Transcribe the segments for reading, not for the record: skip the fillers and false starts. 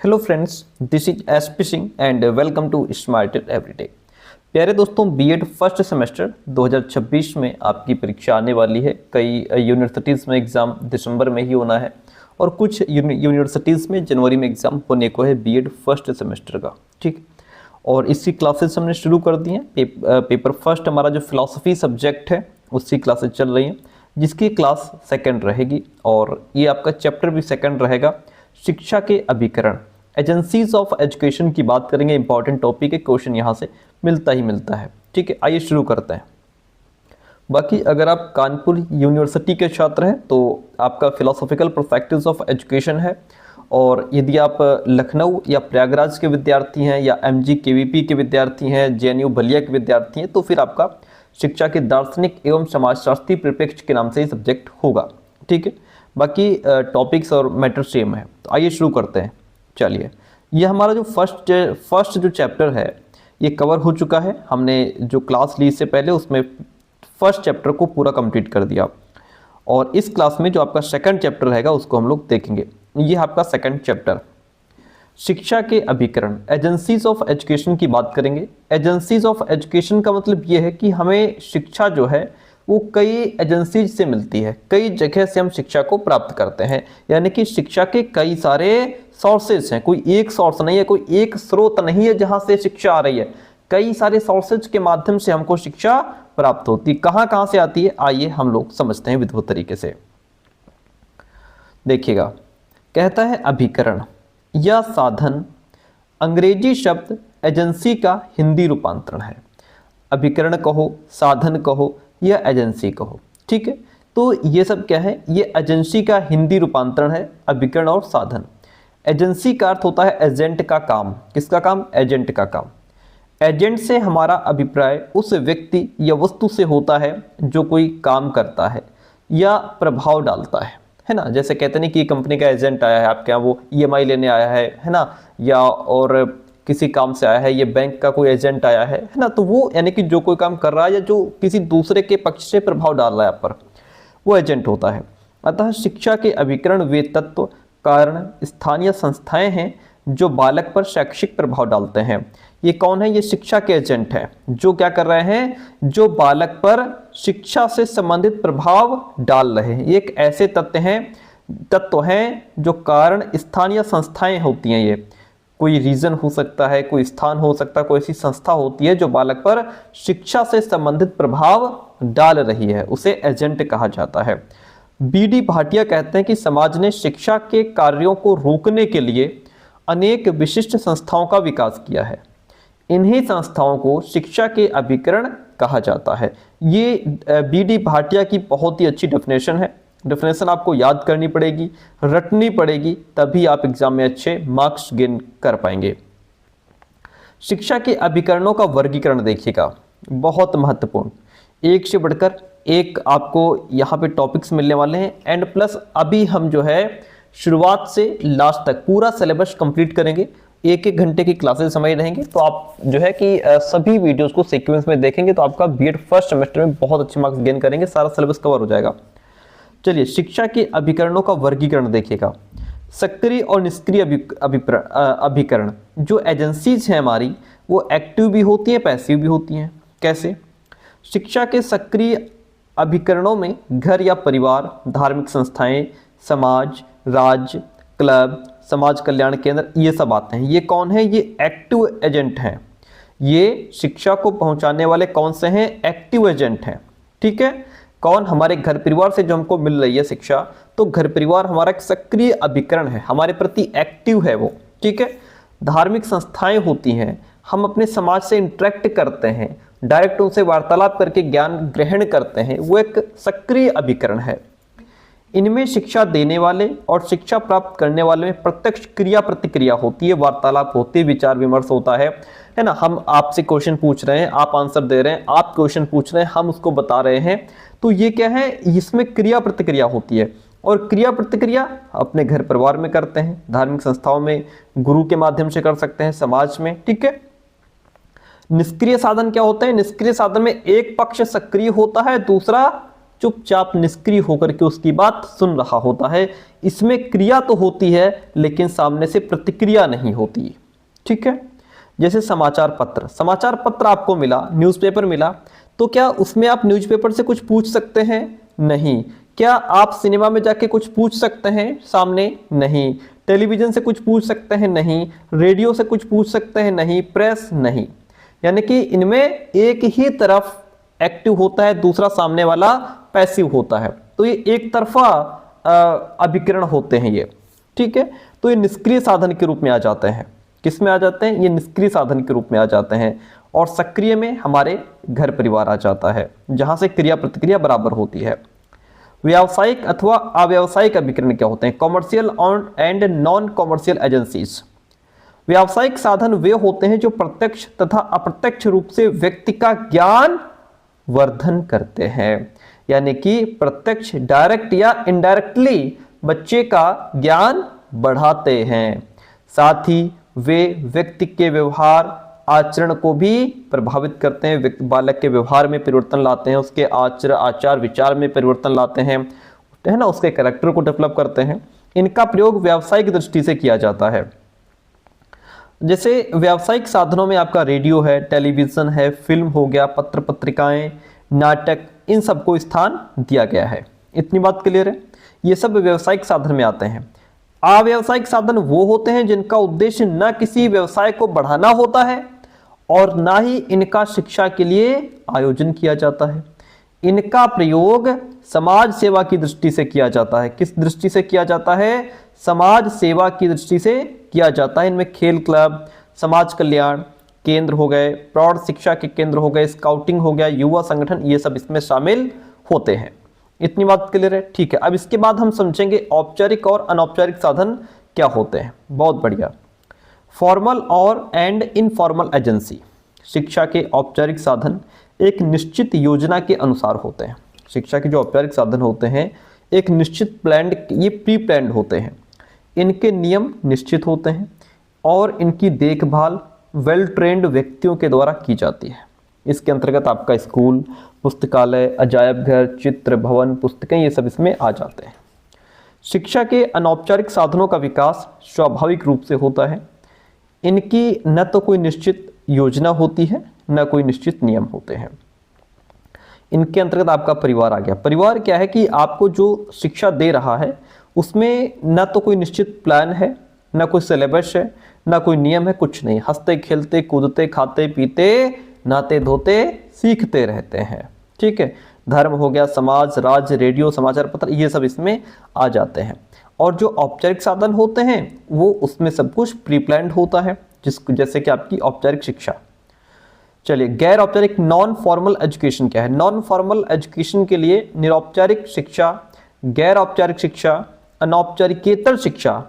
Hello friends, this is SP Singh and welcome to smarted everyday. प्यारे दोस्तों, BEd first semester 2026 में आपकी परीक्षा आने वाली है। कई यूनिवर्सिटीज़ में एग्ज़ाम दिसंबर में ही होना है और कुछ यूनिवर्सिटीज़ में जनवरी में एग्ज़ाम होने को है बीएड फर्स्ट सेमेस्टर का। ठीक, और इसी क्लासेस हमने शुरू कर दी हैं। पेपर फर्स्ट हमारा जो फिलॉसफी सब्जेक्ट है उसकी क्लासेस चल रही हैं, जिसकी क्लास सेकंड रहेगी और ये आपका चैप्टर भी सेकंड रहेगा, शिक्षा के अभिकरण, एजेंसीज ऑफ एजुकेशन की बात करेंगे। इंपॉर्टेंट टॉपिक है, क्वेश्चन यहाँ से मिलता ही मिलता है। ठीक है, आइए शुरू करते हैं। बाकी अगर आप कानपुर यूनिवर्सिटी के छात्र हैं तो आपका फिलोसॉफिकल पर्सपेक्टिव्स ऑफ एजुकेशन है, और यदि आप लखनऊ या प्रयागराज के विद्यार्थी हैं या एमजी केवीपी के विद्यार्थी हैं, जेएनयू बलिया के विद्यार्थी हैं, तो फिर आपका शिक्षा के दार्शनिक एवं समाजशास्त्री परिप्रेक्ष्य के नाम से ही सब्जेक्ट होगा। ठीक है, बाकी टॉपिक्स और मैटर सेम है। तो आइए शुरू करते हैं। चलिए, ये हमारा जो फर्स्ट जो चैप्टर है ये कवर हो चुका है। हमने जो क्लास ली इससे पहले उसमें फर्स्ट चैप्टर को पूरा कंप्लीट कर दिया, और इस क्लास में जो आपका सेकंड चैप्टर रहेगा उसको हम लोग देखेंगे। ये आपका सेकंड चैप्टर, शिक्षा के अभिकरण, एजेंसीज ऑफ एजुकेशन की बात करेंगे। एजेंसीज ऑफ एजुकेशन का मतलब ये है कि हमें शिक्षा जो है वो कई एजेंसीज से मिलती है, कई जगह से हम शिक्षा को प्राप्त करते हैं। यानी कि शिक्षा के कई सारे सोर्सेज हैं, कोई एक सोर्स नहीं है, कोई एक स्रोत नहीं है जहां से शिक्षा आ रही है। कई सारे सोर्सेज के माध्यम से हमको शिक्षा प्राप्त होती है। कहां से आती है, आइए हम लोग समझते हैं विधिवत तरीके से। देखिएगा, कहता है अभिकरण या साधन अंग्रेजी शब्द एजेंसी का हिंदी रूपांतरण है। अभिकरण कहो, साधन कहो या एजेंसी कहो, ठीक है। तो ये सब क्या है, ये एजेंसी का हिंदी रूपांतरण है, अभिकरण और साधन। एजेंसी का अर्थ होता है एजेंट का काम। किसका काम? एजेंट का काम। एजेंट से हमारा अभिप्राय उस व्यक्ति या वस्तु से होता है जो कोई काम करता है या प्रभाव डालता है ना। जैसे कहते नहीं कि कंपनी का एजेंट आया है आपके यहाँ, वो ईएमआई लेने आया है ना, या और किसी काम से आया है, ये बैंक का कोई एजेंट आया है ना। तो वो यानी कि जो कोई काम कर रहा है या जो किसी दूसरे के पक्ष से प्रभाव डाल रहा है आप पर, वो एजेंट होता है। अतः शिक्षा के अभिकरण वे तत्व, कारण, स्थानीय संस्थाएं हैं जो बालक पर शैक्षिक प्रभाव डालते हैं। ये कौन है? ये शिक्षा के एजेंट हैं जो क्या कर रहे हैं, जो बालक पर शिक्षा से संबंधित प्रभाव डाल रहे हैं। ये एक ऐसे तत्व हैं जो कारण, स्थानीय संस्थाएं होती हैं। ये कोई रीजन हो सकता है, कोई स्थान हो सकता है, कोई ऐसी संस्था होती है जो बालक पर शिक्षा से संबंधित प्रभाव डाल रही है, उसे एजेंट कहा जाता है। बीडी भाटिया कहते हैं कि समाज ने शिक्षा के कार्यों को रोकने के लिए अनेक विशिष्ट संस्थाओं का विकास किया है। इन्हीं संस्थाओं को शिक्षा के अभिकरण कहा जाता है। ये बीडी भाटिया की बहुत ही अच्छी डेफिनेशन है। डेफिनेशन आपको याद करनी पड़ेगी, रटनी पड़ेगी, तभी आप एग्जाम में अच्छे मार्क्स गेन कर पाएंगे। शिक्षा के अभिकरणों का वर्गीकरण देखिएगा, बहुत महत्वपूर्ण। एक से बढ़कर एक आपको यहाँ पे टॉपिक्स मिलने वाले हैं, एंड प्लस अभी हम जो है शुरुआत से लास्ट तक पूरा सिलेबस कंप्लीट करेंगे। एक एक घंटे की क्लासेस समय रहेंगे, तो आप जो है कि सभी वीडियोस को सीक्वेंस में देखेंगे तो आपका बीएड फर्स्ट सेमेस्टर में बहुत अच्छे मार्क्स गेन करेंगे, सारा सिलेबस कवर हो जाएगा। चलिए, शिक्षा के अभिकरणों का वर्गीकरण देखिएगा। सक्रिय और निष्क्रिय अभिकरण, जो एजेंसीज हैं हमारी, वो एक्टिव भी होती हैं, पैसिव भी होती हैं। कैसे? शिक्षा के सक्रिय अभिकरणों में घर या परिवार, धार्मिक संस्थाएं, समाज, राज्य, क्लब, समाज कल्याण केंद्र, ये सब आते हैं। ये कौन है? ये एक्टिव एजेंट हैं। ये शिक्षा को पहुंचाने वाले कौन से हैं? एक्टिव एजेंट हैं। ठीक है, कौन? हमारे घर परिवार से जो हमको मिल रही है शिक्षा, तो घर परिवार हमारा एक सक्रिय अभिकरण है, हमारे प्रति एक्टिव है वो। ठीक है, धार्मिक संस्थाएं होती हैं, हम अपने समाज से इंटरेक्ट करते हैं, डायरेक्ट उनसे वार्तालाप करके ज्ञान ग्रहण करते हैं, वो एक सक्रिय अभिकरण है। इनमें शिक्षा देने वाले और शिक्षा प्राप्त करने वाले में प्रत्यक्ष क्रिया प्रतिक्रिया होती है, वार्तालाप होती है, विचार विमर्श होता है ना। हम आपसे क्वेश्चन पूछ रहे हैं, आप आंसर दे रहे हैं, आप क्वेश्चन पूछ रहे हैं, हम उसको बता रहे हैं। तो ये क्या है? इसमें क्रिया प्रतिक्रिया होती है, और क्रिया प्रतिक्रिया अपने घर परिवार में करते हैं, धार्मिक संस्थाओं में गुरु के माध्यम से कर सकते हैं, समाज में। ठीक है। निष्क्रिय साधन क्या होते हैं? निष्क्रिय साधन में एक पक्ष सक्रिय होता है, दूसरा चुपचाप निष्क्रिय होकर के उसकी बात सुन रहा होता है। इसमें क्रिया तो होती है लेकिन सामने से प्रतिक्रिया नहीं होती। ठीक है, जैसे समाचार पत्र आपको मिला, न्यूज़पेपर मिला, तो क्या उसमें आप न्यूज़पेपर से कुछ पूछ सकते हैं? नहीं। क्या आप सिनेमा में जाके कुछ पूछ सकते हैं सामने? नहीं। टेलीविज़न से कुछ पूछ सकते हैं? नहीं। रेडियो से कुछ पूछ सकते हैं? नहीं। प्रेस? नहीं। यानी कि इनमें एक ही तरफ एक्टिव होता है, दूसरा सामने वाला पैसिव होता है। तो ये एक तरफा अभिकरण होते हैं ये। ठीक है, तो ये निष्क्रिय साधन के रूप में आ जाते हैं। किस में आ जाते हैं? ये निष्क्रिय साधन के रूप में आ जाते हैं। और सक्रिय में हमारे घर परिवार आ जाता है, जहां से क्रिया प्रतिक्रिया बराबर होती है। व्यावसायिक अथवा अव्यावसायिक अभिकरण क्या होते हैं? Commercial and non commercial agencies. व्यावसायिक साधन वे होते हैं जो प्रत्यक्ष तथा अप्रत्यक्ष रूप से व्यक्ति का ज्ञान वर्धन करते हैं। यानी कि प्रत्यक्ष डायरेक्ट या इनडायरेक्टली बच्चे का ज्ञान बढ़ाते हैं। साथ ही वे व्यक्ति के व्यवहार आचरण को भी प्रभावित करते हैं। बालक के व्यवहार में परिवर्तन लाते हैं, उसके आचार विचार में परिवर्तन लाते हैं, है ना, उसके कैरेक्टर को डेवलप करते हैं। इनका प्रयोग व्यावसायिक दृष्टि से किया जाता है। जैसे व्यावसायिक साधनों में आपका रेडियो है, टेलीविजन है, फिल्म हो गया, पत्र पत्रिकाएं, नाटक, इन सबको स्थान दिया गया है। इतनी बात क्लियर है? ये सब व्यावसायिक साधन में आते हैं। अव्यावसायिक साधन वो होते हैं जिनका उद्देश्य न किसी व्यवसाय को बढ़ाना होता है और ना ही इनका शिक्षा के लिए आयोजन किया जाता है। इनका प्रयोग समाज सेवा की दृष्टि से किया जाता है। किस दृष्टि से किया जाता है? समाज सेवा की दृष्टि से किया जाता है। इनमें खेल क्लब, समाज कल्याण केंद्र हो गए, प्रौढ़ शिक्षा के केंद्र हो गए, स्काउटिंग हो गया, युवा संगठन, ये सब इसमें शामिल होते हैं। इतनी बात क्लियर है? ठीक है, अब इसके बाद हम समझेंगे औपचारिक और अनौपचारिक साधन क्या होते हैं। बहुत बढ़िया। फॉर्मल और एंड इनफॉर्मल एजेंसी। शिक्षा के औपचारिक साधन एक निश्चित योजना के अनुसार होते हैं। शिक्षा के जो औपचारिक साधन होते हैं एक निश्चित प्लान्ड, ये प्री प्लान्ड होते हैं। इनके नियम निश्चित होते हैं और इनकी देखभाल वेल ट्रेंड व्यक्तियों के द्वारा की जाती है। इसके अंतर्गत आपका स्कूल, पुस्तकालय, अजायब घर, चित्र भवन, पुस्तकें, ये सब इसमें आ जाते हैं। शिक्षा के अनौपचारिक साधनों का विकास स्वाभाविक रूप से होता है। इनकी न तो कोई निश्चित योजना होती है, न कोई निश्चित नियम होते हैं। इनके अंतर्गत आपका परिवार आ गया। परिवार क्या है कि आपको जो शिक्षा दे रहा है उसमें न तो कोई निश्चित प्लान है, न कोई सिलेबस है, न कोई नियम है, कुछ नहीं। हंसते खेलते कूदते खाते पीते नहाते धोते सीखते रहते हैं। ठीक है, धर्म हो गया, समाज, राज्य, रेडियो, समाचार पत्र, ये सब इसमें आ जाते हैं। और जो औपचारिक साधन होते हैं वो उसमें सब कुछ प्री प्लान्ड होता है, जैसे कि आपकी औपचारिक शिक्षा। चलिए, गैर औपचारिक नॉन फॉर्मल एजुकेशन क्या है? नॉन फॉर्मल एजुकेशन के लिए निरौपचारिक शिक्षा, गैर औपचारिक शिक्षा, अनौपचारिकेतर शिक्षा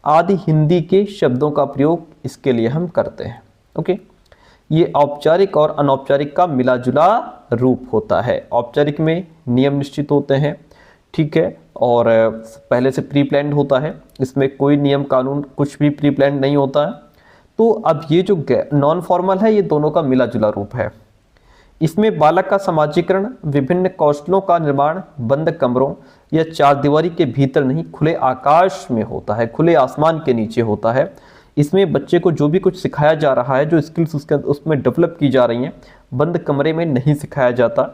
आदि हिंदी के शब्दों का प्रयोग इसके लिए हम करते हैं। ओके, ये औपचारिक और अनौपचारिक का मिला जुला रूप होता है। औपचारिक में नियम निश्चित होते हैं, ठीक है, और पहले से प्री प्लान्ड होता है, इसमें कोई नियम कानून कुछ भी प्री प्लान्ड नहीं होता है। तो अब ये जो नॉन फॉर्मल है ये दोनों का मिला जुला रूप है। इसमें बालक का समाजीकरण, विभिन्न कौशलों का निर्माण बंद कमरों या चार दीवारी के भीतर नहीं, खुले आकाश में होता है, खुले आसमान के नीचे होता है। इसमें बच्चे को जो भी कुछ सिखाया जा रहा है, जो स्किल्स उसमें डेवलप की जा रही हैं, बंद कमरे में नहीं सिखाया जाता,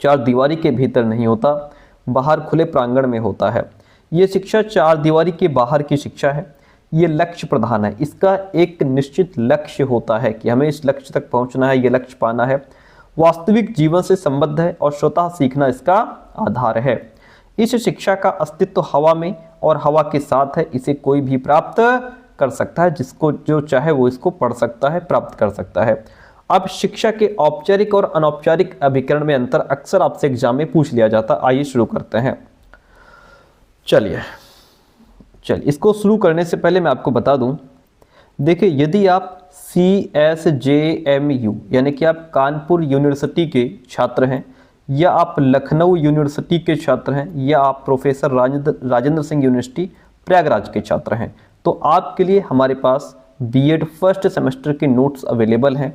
चार दीवारी के भीतर नहीं होता, बाहर खुले प्रांगण में होता है। ये शिक्षा चार दीवारी के बाहर की शिक्षा है। ये लक्ष्य प्रधान है। इसका एक निश्चित लक्ष्य होता है कि हमें इस लक्ष्य तक पहुंचना है, ये लक्ष्य पाना है। वास्तविक जीवन से संबद्ध है और स्वतः सीखना इसका आधार है। इस शिक्षा का अस्तित्व हवा में और हवा के साथ है। इसे कोई भी प्राप्त कर सकता है, जिसको जो चाहे वो इसको पढ़ सकता है, प्राप्त कर सकता है। अब शिक्षा के औपचारिक और अनौपचारिक अभिकरण में अंतर अक्सर आपसे एग्जाम में पूछ लिया जाता है। आइए शुरू करते हैं। चलिए इसको शुरू करने से पहले मैं आपको बता दूं, देखिए, यदि आप CSJMU यानी कि आप कानपुर यूनिवर्सिटी के छात्र हैं, या आप लखनऊ यूनिवर्सिटी के छात्र हैं, या आप प्रोफेसर राजेंद्र सिंह यूनिवर्सिटी प्रयागराज के छात्र हैं, तो आपके लिए हमारे पास बीएड फर्स्ट सेमेस्टर के नोट्स अवेलेबल हैं।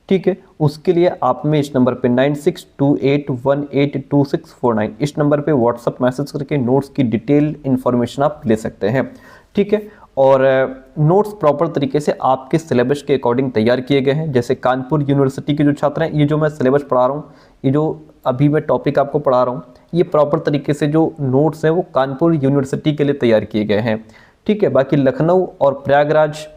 ठीक है, उसके लिए आप में इस नंबर पे 9628182649 इस नंबर पे व्हाट्सअप मैसेज करके नोट्स की डिटेल इन्फॉर्मेशन आप ले सकते हैं। ठीक है, और नोट्स प्रॉपर तरीके से आपके सिलेबस के अकॉर्डिंग तैयार किए गए हैं। जैसे कानपुर यूनिवर्सिटी के जो छात्र हैं, ये जो मैं सिलेबस पढ़ा रहा हूँ, ये जो अभी मैं टॉपिक आपको पढ़ा रहा हूँ, ये प्रॉपर तरीके से जो नोट्स हैं वो कानपुर यूनिवर्सिटी के लिए तैयार किए गए हैं। ठीक है, बाकी लखनऊ और प्रयागराज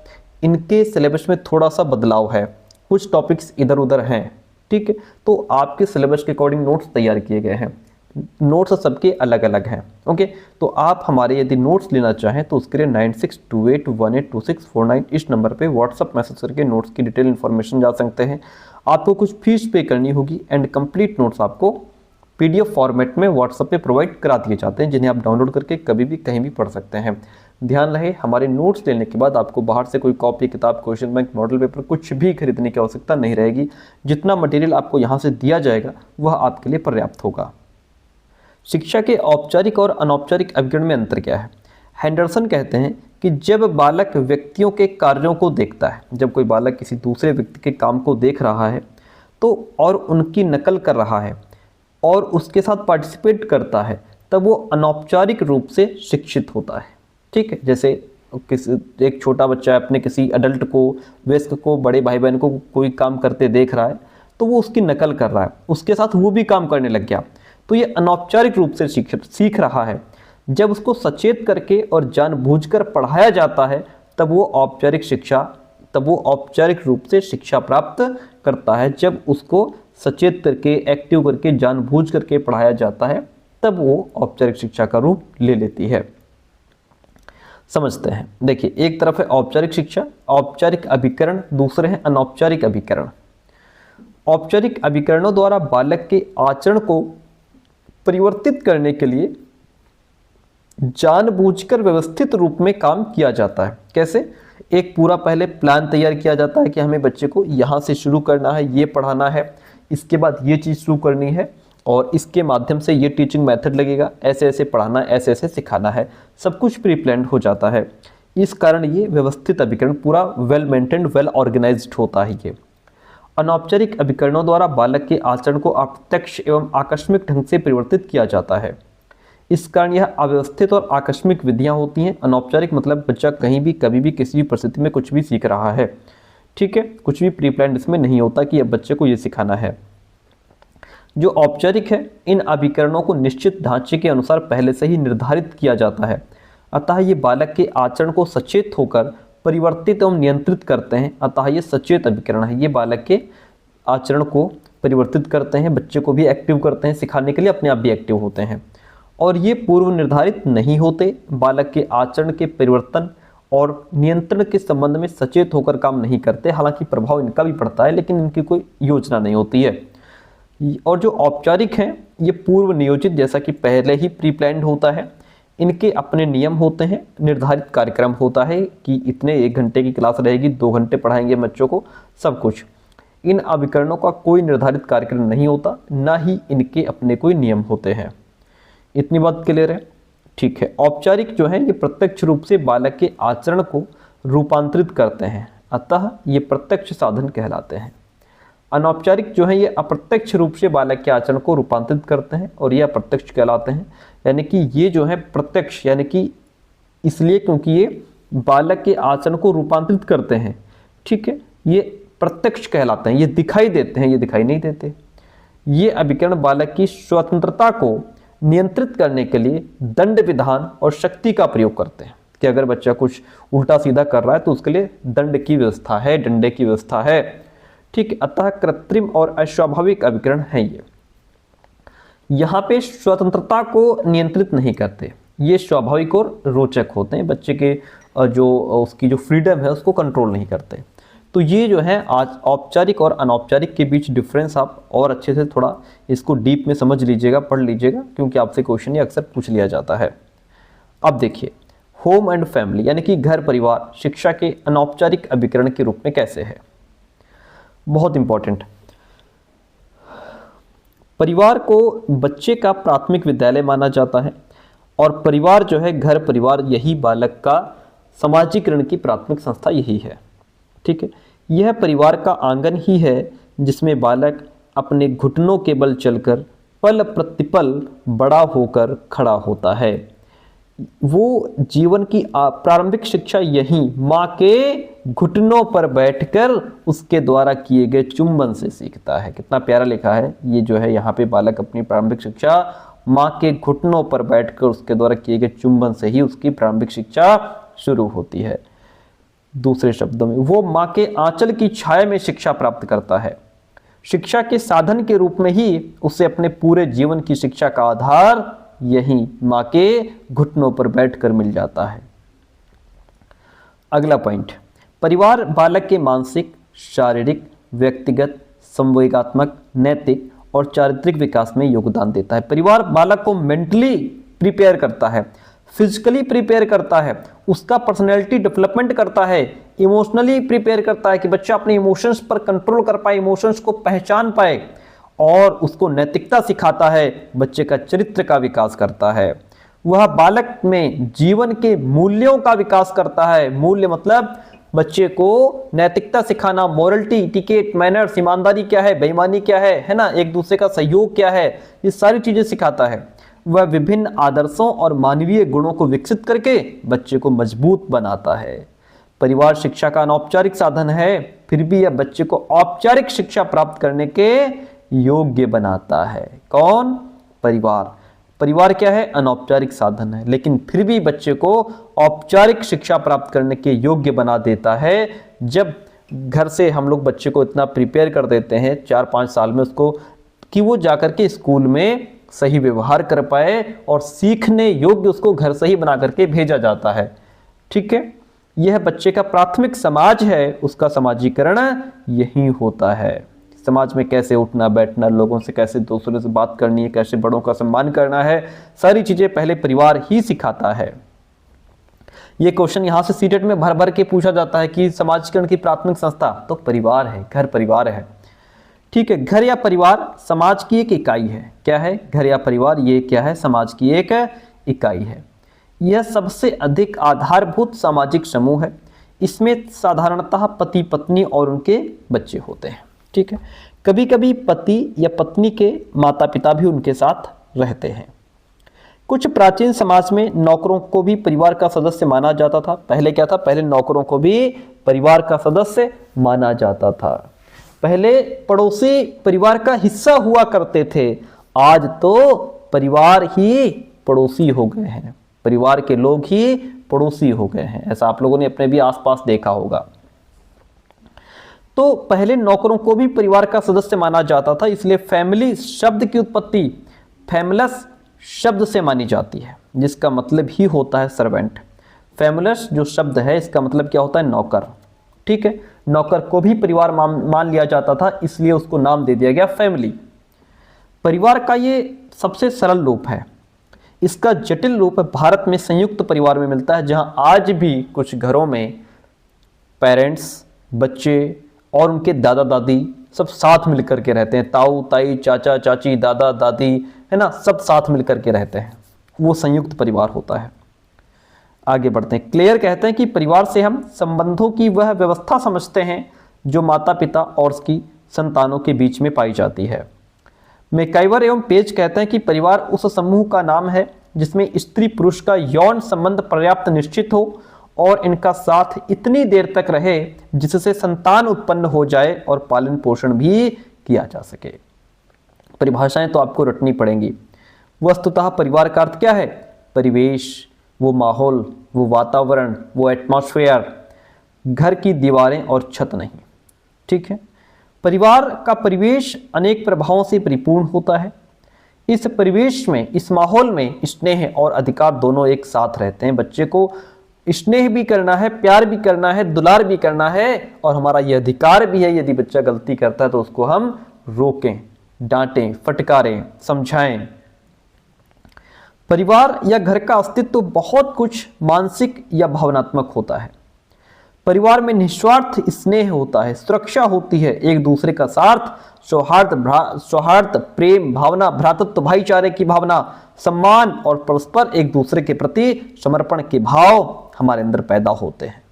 इनके सिलेबस में थोड़ा सा बदलाव है, कुछ टॉपिक्स इधर उधर हैं। ठीक है, तो आपके सिलेबस के अकॉर्डिंग नोट्स तैयार किए गए हैं, नोट्स सबके अलग अलग हैं। ओके, तो आप हमारे यदि नोट्स लेना चाहें तो उसके लिए 9628182649 इस नंबर पे व्हाट्सअप मैसेज करके नोट्स की डिटेल इन्फॉर्मेशन जा सकते हैं। आपको कुछ फीस पे करनी होगी एंड कंप्लीट नोट्स आपको PDF फॉर्मेट में व्हाट्सएप पे प्रोवाइड करा दिए जाते हैं, जिन्हें आप डाउनलोड करके कभी भी कहीं भी पढ़ सकते हैं। ध्यान रहे, हमारे नोट्स लेने के बाद आपको बाहर से कोई कॉपी, किताब, क्वेश्चन बैंक, मॉडल पेपर कुछ भी खरीदने की आवश्यकता नहीं रहेगी। जितना मटेरियल आपको यहाँ से दिया जाएगा वह आपके लिए पर्याप्त होगा। शिक्षा के औपचारिक और अनौपचारिक अभिकरण में अंतर क्या है? हेंडरसन कहते हैं कि जब बालक व्यक्तियों के कार्यों को देखता है, जब कोई बालक किसी दूसरे व्यक्ति के काम को देख रहा है तो और उनकी नकल कर रहा है और उसके साथ पार्टिसिपेट करता है, तब वो अनौपचारिक रूप से शिक्षित होता है। ठीक है, जैसे एक छोटा बच्चा अपने किसी अडल्ट को, वयस्क को, बड़े भाई बहन को कोई काम करते देख रहा है तो वो उसकी नकल कर रहा है, उसके साथ वो भी काम करने लग गया, तो ये अनौपचारिक रूप से सीख रहा है। जब उसको सचेत करके और जानबूझकर पढ़ाया जाता है तब वो औपचारिक रूप से शिक्षा प्राप्त करता है। जब उसको सचेत करके, एक्टिव करके, जानबूझ करके पढ़ाया जाता है तब वो औपचारिक शिक्षा का रूप ले लेती है। समझते हैं, देखिए, एक तरफ है औपचारिक शिक्षा, औपचारिक अभिकरण, दूसरे हैं अनौपचारिक अभिकरण। औपचारिक अभिकरणों द्वारा बालक के आचरण को परिवर्तित करने के लिए जानबूझकर व्यवस्थित रूप में काम किया जाता है। कैसे? एक पूरा पहले प्लान तैयार किया जाता है कि हमें बच्चे को यहाँ से शुरू करना है, ये पढ़ाना है, इसके बाद ये चीज़ शुरू करनी है और इसके माध्यम से ये टीचिंग मेथड लगेगा, ऐसे ऐसे पढ़ाना, ऐसे ऐसे सिखाना है, सब कुछ प्री प्लान्ड हो जाता है। इस कारण ये व्यवस्थित अभिकरण पूरा वेल मेंटेन्ड, वेल ऑर्गेनाइज्ड होता है। ये अनौपचारिक अभिकरणों द्वारा बालक के आचरण को अप्रत्यक्ष एवं आकस्मिक ढंग से परिवर्तित किया जाता है। इस कारण यह अव्यवस्थित और आकस्मिक विधियां होती हैं। अनौपचारिक मतलब बच्चा कहीं भी, कभी भी, किसी भी परिस्थिति में कुछ भी सीख रहा है। ठीक है, कुछ भी प्री प्लान्ड इसमें नहीं होता कि अब बच्चे को ये सिखाना है। जो औपचारिक है, इन अभिकरणों को निश्चित ढांचे के अनुसार पहले से ही निर्धारित किया जाता है, अतः ये बालक के आचरण को सचेत होकर परिवर्तित एवं नियंत्रित करते हैं। अतः ये सचेत अभिकरण है, ये बालक के आचरण को परिवर्तित करते हैं, बच्चे को भी एक्टिव करते हैं, सिखाने के लिए अपने आप भी एक्टिव होते हैं। और ये पूर्व निर्धारित नहीं होते, बालक के आचरण के परिवर्तन और नियंत्रण के संबंध में सचेत होकर काम नहीं करते। हालांकि प्रभाव इनका भी पड़ता है लेकिन इनकी कोई योजना नहीं होती है। और जो औपचारिक हैं, ये पूर्व नियोजित, जैसा कि पहले ही प्री प्लान्ड होता है। इनके अपने नियम होते हैं, निर्धारित कार्यक्रम होता है कि इतने 1 घंटे की क्लास रहेगी, 2 घंटे पढ़ाएंगे बच्चों को, सब कुछ। इन अभिकरणों का कोई निर्धारित कार्यक्रम नहीं होता, ना ही इनके अपने कोई नियम होते हैं। इतनी बात क्लियर है? ठीक है। औपचारिक जो है ये प्रत्यक्ष रूप से बालक के आचरण को रूपांतरित करते हैं, अतः ये प्रत्यक्ष साधन कहलाते हैं। अनौपचारिक जो है ये अप्रत्यक्ष रूप से बालक के आचरण को रूपांतरित करते हैं और ये अप्रत्यक्ष कहलाते हैं। यानी कि ये जो है प्रत्यक्ष, यानी कि इसलिए क्योंकि ये बालक के आचरण को रूपांतरित करते हैं। ठीक है, ये प्रत्यक्ष कहलाते हैं, ये दिखाई देते हैं, ये दिखाई नहीं देते। ये अभिकरण बालक की स्वतंत्रता को नियंत्रित करने के लिए दंड विधान और शक्ति का प्रयोग करते हैं कि अगर बच्चा कुछ उल्टा सीधा कर रहा है तो उसके लिए दंड की व्यवस्था है, डंडे की व्यवस्था है। ठीक है, अतः कृत्रिम और अस्वाभाविक अभिकरण है ये। यहाँ पे स्वतंत्रता को नियंत्रित नहीं करते, ये स्वाभाविक और रोचक होते हैं। बच्चे के जो उसकी जो फ्रीडम है उसको कंट्रोल नहीं करते। तो ये जो है आज औपचारिक और अनौपचारिक के बीच डिफरेंस आप और अच्छे से थोड़ा इसको डीप में समझ लीजिएगा, पढ़ लीजिएगा, क्योंकि आपसे क्वेश्चन ये अक्सर पूछ लिया जाता है। अब देखिए, होम एंड फैमिली यानी कि घर परिवार शिक्षा के अनौपचारिक अभिकरण के रूप में कैसे है। बहुत इंपॉर्टेंट, परिवार को बच्चे का प्राथमिक विद्यालय माना जाता है और परिवार जो है, घर परिवार, यही बालक का समाजीकरण की प्राथमिक संस्था यही है। ठीक है, यह परिवार का आंगन ही है जिसमें बालक अपने घुटनों के बल चलकर पल प्रतिपल बड़ा होकर खड़ा होता है। वो जीवन की प्रारंभिक शिक्षा यही माँ के घुटनों पर बैठकर उसके द्वारा किए गए चुंबन से सीखता है। कितना प्यारा लिखा है ये जो है यहाँ पे, बालक अपनी प्रारंभिक शिक्षा माँ के घुटनों पर बैठकर उसके द्वारा किए गए चुंबन से ही उसकी प्रारंभिक शिक्षा शुरू होती है। दूसरे शब्दों में वो माँ के आंचल की छाया में शिक्षा प्राप्त करता है। शिक्षा के साधन के रूप में ही उसे अपने पूरे जीवन की शिक्षा का आधार यही माँ के घुटनों पर बैठकर मिल जाता है। अगला पॉइंट, परिवार बालक के मानसिक, शारीरिक, व्यक्तिगत, संवेगात्मक, नैतिक और चारित्रिक विकास में योगदान देता है। परिवार बालक को मेंटली प्रिपेयर करता है, फिजिकली प्रिपेयर करता है, उसका पर्सनैलिटी डेवलपमेंट करता है, इमोशनली प्रिपेयर करता है कि बच्चा अपने इमोशंस पर कंट्रोल कर पाए, इमोशंस को पहचान पाए, और उसको नैतिकता सिखाता है, बच्चे का चरित्र का विकास करता है। वह बालक में जीवन के मूल्यों का विकास करता है। मूल्य मतलब बच्चे को नैतिकता सिखाना, मोरलिटी, इटिकेट, मैनर्स, ईमानदारी क्या है, बेईमानी क्या है ना, एक दूसरे का सहयोग क्या है, ये सारी चीजें सिखाता है। वह विभिन्न आदर्शों और मानवीय गुणों को विकसित करके बच्चे को मजबूत बनाता है। परिवार शिक्षा का अनौपचारिक साधन है, फिर भी यह बच्चे को औपचारिक शिक्षा प्राप्त करने के योग्य बनाता है। कौन? परिवार। परिवार क्या है? अनौपचारिक साधन है, लेकिन फिर भी बच्चे को औपचारिक शिक्षा प्राप्त करने के योग्य बना देता है। जब घर से हम लोग बच्चे को इतना प्रिपेयर कर देते हैं 4-5 साल में उसको, कि वो जाकर के स्कूल में सही व्यवहार कर पाए और सीखने योग्य उसको घर से ही बना करके भेजा जाता है। ठीक है, यह बच्चे का प्राथमिक समाज है, उसका समाजीकरण यही होता है। समाज में कैसे उठना बैठना, लोगों से कैसे दूसरों से बात करनी है, कैसे बड़ों का सम्मान करना है, सारी चीजें पहले परिवार ही सिखाता है। ये क्वेश्चन यहाँ से सीटेट में भर भर के पूछा जाता है कि समाजीकरण की प्राथमिक संस्था तो परिवार है, घर परिवार है। ठीक है, घर या परिवार समाज की एक इकाई है। क्या है? घर या परिवार ये क्या है? समाज की एक इकाई है। यह सबसे अधिक आधारभूत सामाजिक समूह है। इसमें साधारणतः पति पत्नी और उनके बच्चे होते हैं। ठीक है, कभी कभी पति या पत्नी के माता पिता भी उनके साथ रहते हैं। कुछ प्राचीन समाज में नौकरों को भी परिवार का सदस्य माना जाता था। पहले क्या था? पहले नौकरों को भी परिवार का सदस्य माना जाता था। पहले पड़ोसी परिवार का हिस्सा हुआ करते थे, आज तो परिवार ही पड़ोसी हो गए हैं, परिवार के लोग ही पड़ोसी हो गए हैं। ऐसा आप लोगों ने अपने भी आसपास देखा होगा। तो पहले नौकरों को भी परिवार का सदस्य माना जाता था, इसलिए फैमिली शब्द की उत्पत्ति फैमिलस शब्द से मानी जाती है, जिसका मतलब ही होता है सर्वेंट। फैमिलस जो शब्द है इसका मतलब क्या होता है? नौकर। ठीक है, नौकर को भी परिवार मान लिया जाता था, इसलिए उसको नाम दे दिया गया फैमिली। परिवार का ये सबसे सरल रूप है। इसका जटिल रूप भारत में संयुक्त परिवार में मिलता है, जहां आज भी कुछ घरों में पेरेंट्स, बच्चे और उनके दादा दादी सब साथ मिलकर के रहते हैं। ताऊ ताई, चाचा चाची, दादा दादी, है ना, सब साथ मिलकर के रहते हैं। वो संयुक्त परिवार होता है। आगे बढ़ते हैं। क्लेयर कहते हैं कि परिवार से हम संबंधों की वह व्यवस्था समझते हैं जो माता पिता और उसकी संतानों के बीच में पाई जाती है। मैकाइवर एवं पेज कहते हैं कि परिवार उस समूह का नाम है जिसमें स्त्री पुरुष का यौन संबंध पर्याप्त निश्चित हो और इनका साथ इतनी देर तक रहे जिससे संतान उत्पन्न हो जाए और पालन पोषण भी किया जा सके। परिभाषाएं तो आपको रटनी पड़ेंगी। वस्तुतः परिवार का अर्थ क्या है? परिवेश, वो माहौल, वो वातावरण, वो एटमॉस्फेयर, घर की दीवारें और छत नहीं। ठीक है, परिवार का परिवेश अनेक प्रभावों से परिपूर्ण होता है। इस परिवेश में, इस माहौल में स्नेह और अधिकार दोनों एक साथ रहते हैं। बच्चे को स्नेह भी करना है, प्यार भी करना है, दुलार भी करना है, और हमारा यह अधिकार भी है यदि बच्चा गलती करता है तो उसको हम रोकें, डांटें, फटकारें, समझाएं। परिवार या घर का अस्तित्व बहुत कुछ मानसिक या भावनात्मक होता है। परिवार में निस्वार्थ स्नेह होता है, सुरक्षा होती है, एक दूसरे का साथ, सौहार्द, प्रेम भावना, भ्रातृत्व, भाईचारे की भावना, सम्मान और परस्पर एक दूसरे के प्रति समर्पण के भाव हमारे अंदर पैदा होते हैं।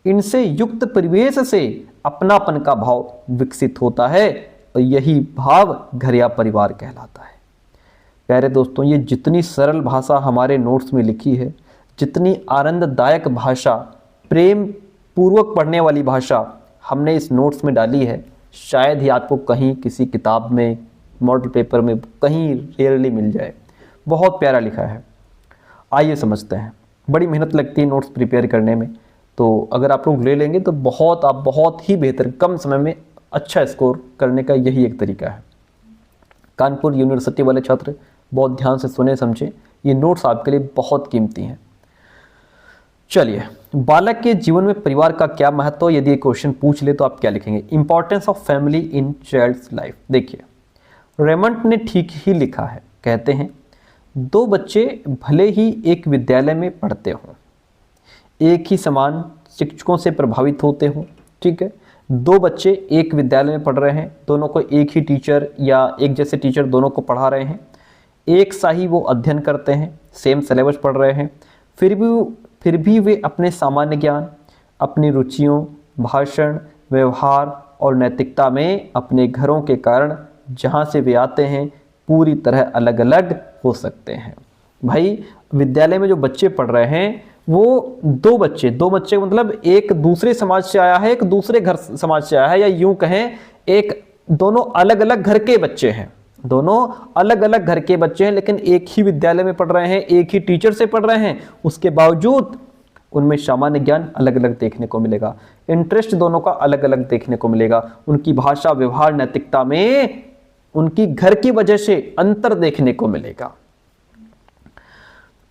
इनसे युक्त परिवेश से अपनापन का भाव विकसित होता है और यही भाव घर या परिवार कहलाता है। प्यारे दोस्तों, ये जितनी सरल भाषा हमारे नोट्स में लिखी है, जितनी आनंददायक भाषा, प्रेम पूर्वक पढ़ने वाली भाषा हमने इस नोट्स में डाली है, शायद ही आपको कहीं किसी किताब में, मॉडल पेपर में कहीं रेयरली मिल जाए। बहुत प्यारा लिखा है। आइए समझते हैं। बड़ी मेहनत लगती है नोट्स प्रिपेयर करने में, तो अगर आप लोग ले लेंगे तो आप बहुत ही बेहतर, कम समय में अच्छा स्कोर करने का यही एक तरीका है। कानपुर यूनिवर्सिटी वाले छात्र बहुत ध्यान से सुने समझे, ये नोट्स आपके लिए बहुत कीमती हैं। चलिए, बालक के जीवन में परिवार का क्या महत्व, यदि ये क्वेश्चन पूछ ले तो आप क्या लिखेंगे? Importance of family in child's life. देखिए, रेमंड ने ठीक ही लिखा है। कहते हैं, दो बच्चे भले ही एक विद्यालय में पढ़ते हों, एक ही समान शिक्षकों से प्रभावित होते हों, ठीक है, दो बच्चे एक विद्यालय में पढ़ रहे हैं, दोनों को एक ही टीचर या एक जैसे टीचर दोनों को पढ़ा रहे हैं, एक सा ही वो अध्ययन करते हैं, सेम सिलेबस पढ़ रहे हैं, फिर भी वे अपने सामान्य ज्ञान, अपनी रुचियों, भाषण, व्यवहार और नैतिकता में अपने घरों के कारण जहाँ से वे आते हैं पूरी तरह अलग अलग हो सकते हैं। भाई, विद्यालय में जो बच्चे पढ़ रहे हैं वो दो बच्चे मतलब एक दूसरे समाज से आया है, एक दूसरे घर समाज से आया है, या यूं कहें एक दोनों अलग अलग घर के बच्चे हैं, दोनों अलग अलग घर के बच्चे हैं, लेकिन एक ही विद्यालय में पढ़ रहे हैं, एक ही टीचर से पढ़ रहे हैं, उसके बावजूद उनमें सामान्य ज्ञान अलग अलग देखने को मिलेगा, इंटरेस्ट दोनों का अलग अलग देखने को मिलेगा, उनकी भाषा, व्यवहार, नैतिकता में उनकी घर की वजह से अंतर देखने को मिलेगा।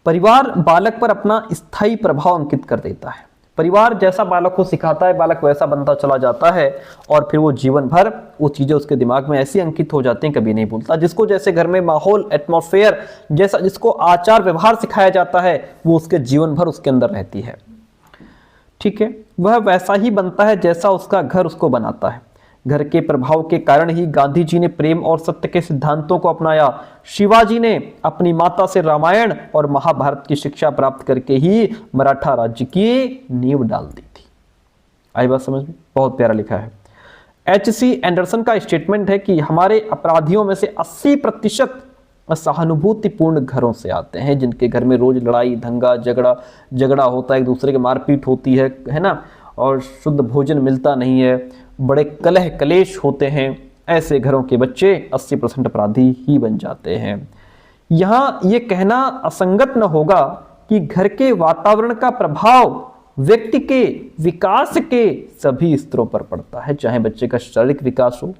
परिवार बालक पर अपना स्थायी प्रभाव अंकित कर देता है। परिवार जैसा बालक को सिखाता है, बालक वैसा बनता चला जाता है और फिर वो जीवन भर वो चीज़ें उसके दिमाग में ऐसी अंकित हो जाती हैं, कभी नहीं भूलता। जिसको जैसे घर में माहौल, एटमॉस्फेयर जैसा, जिसको आचार व्यवहार सिखाया जाता है, वो उसके जीवन भर उसके अंदर रहती है, ठीक है। वह वैसा ही बनता है जैसा उसका घर उसको बनाता है। घर के प्रभाव के कारण ही गांधी जी ने प्रेम और सत्य के सिद्धांतों को अपनाया। शिवाजी ने अपनी माता से रामायण और महाभारत की शिक्षा प्राप्त करके ही मराठा राज्य की नींव डाल दी थी। आई बात समझ में? बहुत प्यारा लिखा है। H.C. एंडरसन का स्टेटमेंट है कि हमारे अपराधियों में से 80% सहानुभूतिपूर्ण घरों से आते हैं, जिनके घर में रोज लड़ाई, दंगा, झगड़ा होता है, एक दूसरे की मारपीट होती है ना, और शुद्ध भोजन मिलता नहीं है, बड़े कलह कलेश होते हैं। ऐसे घरों के बच्चे 80% अपराधी ही बन जाते हैं। यहाँ ये कहना असंगत न होगा कि घर के वातावरण का प्रभाव व्यक्ति के विकास के सभी स्तरों पर पड़ता है, चाहे बच्चे का शारीरिक विकास हो।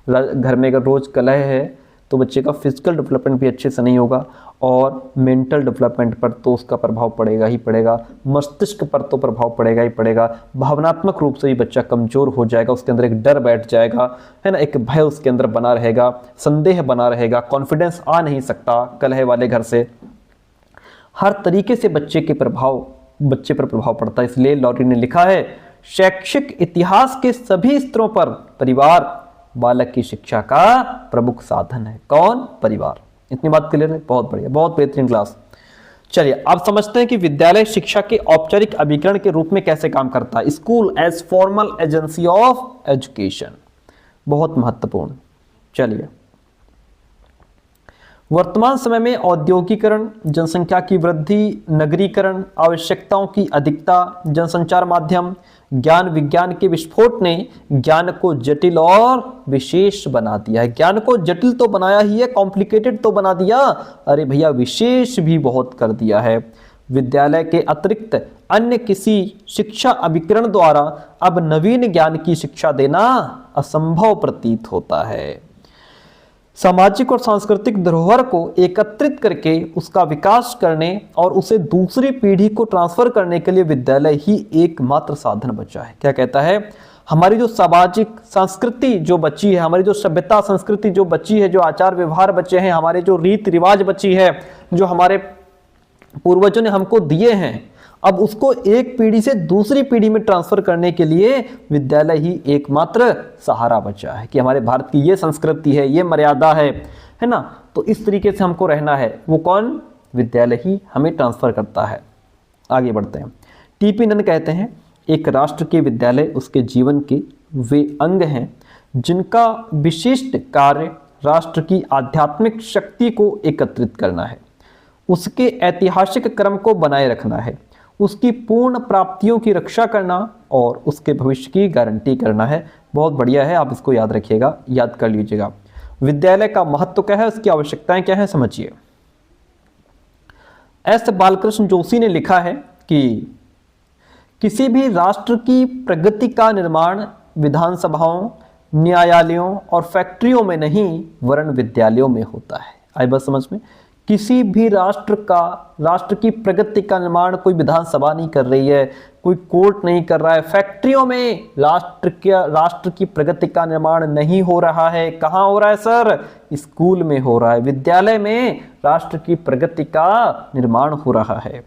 घर में अगर रोज कलह है तो बच्चे का फिजिकल डेवलपमेंट भी अच्छे से नहीं होगा, और मेंटल डेवलपमेंट पर तो उसका प्रभाव पड़ेगा ही पड़ेगा, मस्तिष्क पर तो प्रभाव पड़ेगा ही पड़ेगा। भावनात्मक रूप से भी बच्चा कमजोर हो जाएगा, उसके अंदर एक डर बैठ जाएगा, है ना, एक भय उसके अंदर बना रहेगा, संदेह बना रहेगा, कॉन्फिडेंस आ नहीं सकता कलह वाले घर से। हर तरीके से बच्चे पर प्रभाव पड़ता है। इसलिए लॉरी ने लिखा है, शैक्षिक इतिहास के सभी स्तरों पर परिवार बालक की शिक्षा का प्रमुख साधन है। कौन? परिवार। इतनी बात क्लियर है? बहुत बढ़िया, बहुत बेहतरीन क्लास। चलिए, अब समझते हैं कि विद्यालय शिक्षा के औपचारिक अभिकरण के रूप में कैसे काम करता है। School as formal agency of education, बहुत महत्वपूर्ण। चलिए, वर्तमान समय में औद्योगिकरण, जनसंख्या की वृद्धि, नगरीकरण, आवश्यकताओं की अधिकता, जनसंचार माध्यम, ज्ञान विज्ञान के विस्फोट ने ज्ञान को जटिल और विशेष बना दिया है। ज्ञान को जटिल तो बनाया ही है, कॉम्प्लिकेटेड तो बना दिया, अरे भैया विशेष भी बहुत कर दिया है। विद्यालय के अतिरिक्त अन्य किसी शिक्षा अभिकरण द्वारा अब नवीन ज्ञान की शिक्षा देना असंभव प्रतीत होता है। सामाजिक और सांस्कृतिक धरोहर को एकत्रित करके उसका विकास करने और उसे दूसरी पीढ़ी को ट्रांसफर करने के लिए विद्यालय ही एकमात्र साधन बचा है। क्या कहता है? हमारी जो सामाजिक संस्कृति जो बची है, हमारी जो सभ्यता संस्कृति जो बची है, जो आचार व्यवहार बचे हैं, हमारे जो रीति रिवाज बची है, जो हमारे पूर्वजों ने हमको दिए हैं, अब उसको एक पीढ़ी से दूसरी पीढ़ी में ट्रांसफर करने के लिए विद्यालय ही एकमात्र सहारा बचा है। कि हमारे भारत की ये संस्कृति है, ये मर्यादा है ना, तो इस तरीके से हमको रहना है। वो कौन? विद्यालय ही हमें ट्रांसफर करता है। आगे बढ़ते हैं। टीपी नन कहते हैं, एक राष्ट्र के विद्यालय उसके जीवन के वे अंग हैं जिनका विशिष्ट कार्य राष्ट्र की आध्यात्मिक शक्ति को एकत्रित करना है, उसके ऐतिहासिक क्रम को बनाए रखना है, उसकी पूर्ण प्राप्तियों की रक्षा करना और उसके भविष्य की गारंटी करना है। बहुत बढ़िया है, आप इसको याद रखिएगा, याद कर लीजिएगा। विद्यालय का महत्व क्या है, उसकी आवश्यकताएं क्या है, समझिए। एस बालकृष्ण जोशी ने लिखा है कि किसी भी राष्ट्र की प्रगति का निर्माण विधानसभाओं, न्यायालयों और फैक्ट्रियों में नहीं वरन विद्यालयों में होता है। आई बात समझ में? किसी भी राष्ट्र की प्रगति का निर्माण कोई विधानसभा नहीं कर रही है, कोई कोर्ट नहीं कर रहा है, फैक्ट्रियों में राष्ट्र की प्रगति का निर्माण नहीं हो रहा है। कहाँ हो रहा है सर? स्कूल में हो रहा है, विद्यालय में राष्ट्र की प्रगति का निर्माण हो रहा है।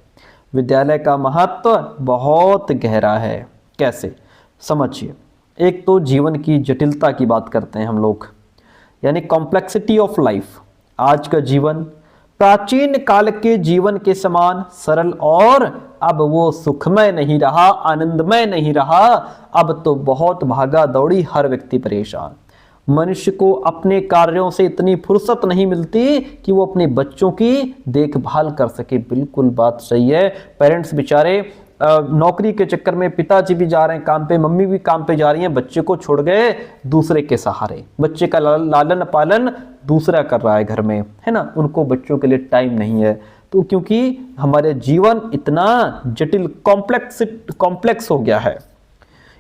विद्यालय का महत्व बहुत गहरा है। कैसे? समझिए। एक तो जीवन की जटिलता की बात करते हैं हम लोग, यानी कॉम्प्लेक्सिटी ऑफ लाइफ। आज का जीवन प्राचीन काल के जीवन के समान सरल और अब वो सुखमय नहीं रहा, आनंदमय नहीं रहा। अब तो बहुत भागा दौड़ी, हर व्यक्ति परेशान। मनुष्य को अपने कार्यों से इतनी फुर्सत नहीं मिलती कि वो अपने बच्चों की देखभाल कर सके। बिल्कुल बात सही है। पेरेंट्स बेचारे नौकरी के चक्कर में, पिताजी भी जा रहे हैं काम पे, मम्मी भी काम पे जा रही हैं, बच्चे को छोड़ गए दूसरे के सहारे। बच्चे का लालन पालन दूसरा कर रहा है घर में, है ना। उनको बच्चों के लिए टाइम नहीं है। तो क्योंकि हमारे जीवन इतना जटिल कॉम्प्लेक्स हो गया है,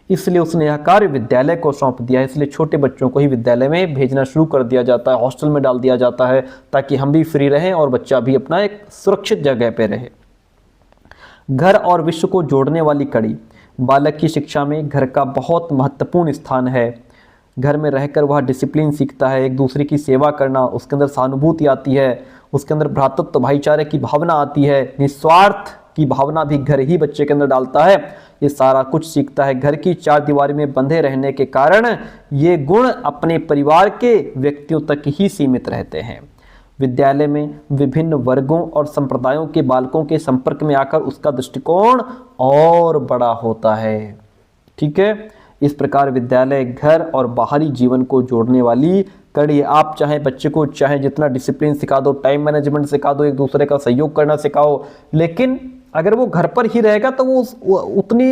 इसलिए उसने यह कार्य विद्यालय को सौंप दिया है। इसलिए छोटे बच्चों को ही विद्यालय में भेजना शुरू कर दिया जाता है, हॉस्टल में डाल दिया जाता है, ताकि हम भी फ्री रहें और बच्चा भी अपना एक सुरक्षित जगह पे रहे। घर और विश्व को जोड़ने वाली कड़ी। बालक की शिक्षा में घर का बहुत महत्वपूर्ण स्थान है। घर में रहकर वह डिसिप्लिन सीखता है, एक दूसरे की सेवा करना, उसके अंदर सहानुभूति आती है, उसके अंदर भ्रातृत्व भाईचारे की भावना आती है, निस्वार्थ की भावना भी घर ही बच्चे के अंदर डालता है। ये सारा कुछ सीखता है। घर की चार दीवारी में बंधे रहने के कारण ये गुण अपने परिवार के व्यक्तियों तक ही सीमित रहते हैं। विद्यालय में विभिन्न वर्गों और संप्रदायों के बालकों के संपर्क में आकर उसका दृष्टिकोण और बड़ा होता है। ठीक है, इस प्रकार विद्यालय घर और बाहरी जीवन को जोड़ने वाली कड़ी। आप चाहे बच्चे को चाहे जितना डिसिप्लिन सिखा दो, टाइम मैनेजमेंट सिखा दो, एक दूसरे का सहयोग करना सिखाओ, लेकिन अगर वो घर पर ही रहेगा तो वो उतनी